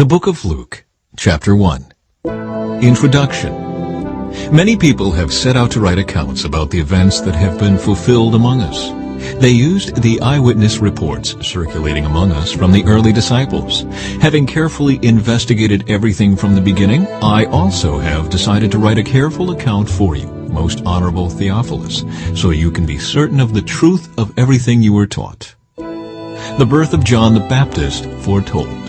The Book of Luke, Chapter 1. Introduction. Many people have set out to write accounts about the events that have been fulfilled among us. They used the eyewitness reports circulating among us from the early disciples. Having carefully investigated everything from the beginning, I also have decided to write a careful account for you, most honorable Theophilus, so you can be certain of the truth of everything you were taught. The birth of John the Baptist foretold.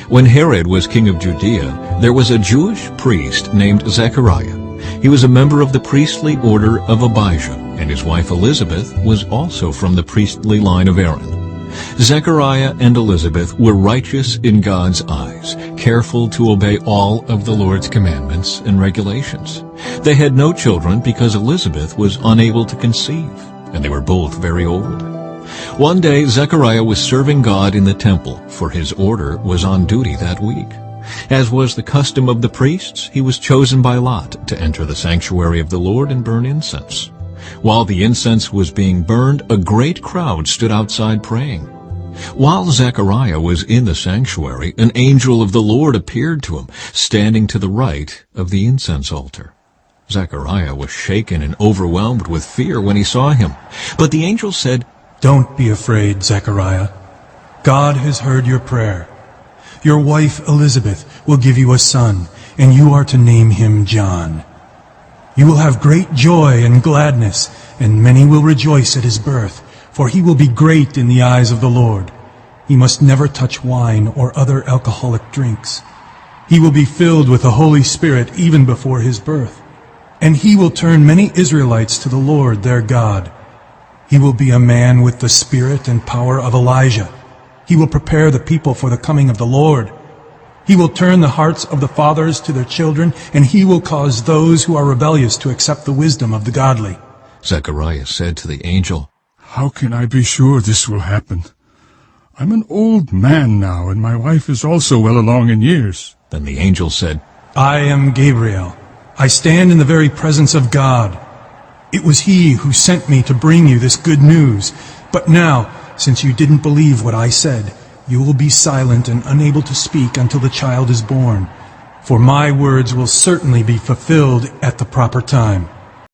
When Herod was king of Judea, there was a Jewish priest named Zechariah. He was a member of the priestly order of Abijah, and his wife Elisabeth was also from the priestly line of Aaron. Zechariah and Elizabeth were righteous in God's eyes, careful to obey all of the Lord's commandments and regulations. They had no children because Elisabeth was unable to conceive, and they were both very old. One day Zechariah was serving God in the temple, for his order was on duty that week. As was the custom of the priests, he was chosen by lot to enter the sanctuary of the Lord and burn incense. While the incense was being burned, a great crowd stood outside praying. While Zechariah was in the sanctuary, an angel of the Lord appeared to him, standing to the right of the incense altar. Zechariah was shaken and overwhelmed with fear when he saw him. But the angel said, "Don't be afraid, Zechariah. God has heard your prayer. Your wife Elisabeth will give you a son, and you are to name him John. You will have great joy and gladness, and many will rejoice at his birth, for he will be great in the eyes of the Lord. He must never touch wine or other alcoholic drinks. He will be filled with the Holy Spirit even before his birth, and he will turn many Israelites to the Lord their God. He will be a man with the spirit and power of Elijah. He will prepare the people for the coming of the Lord. He will turn the hearts of the fathers to their children, and he will cause those who are rebellious to accept the wisdom of the godly." Zechariah said to the angel, "How can I be sure this will happen? I'm an old man now, and my wife is also well along in years." Then the angel said, "I am Gabriel. I stand in the very presence of God. It was he who sent me to bring you this good news. But now, since you didn't believe what I said, you will be silent and unable to speak until the child is born. For my words will certainly be fulfilled at the proper time."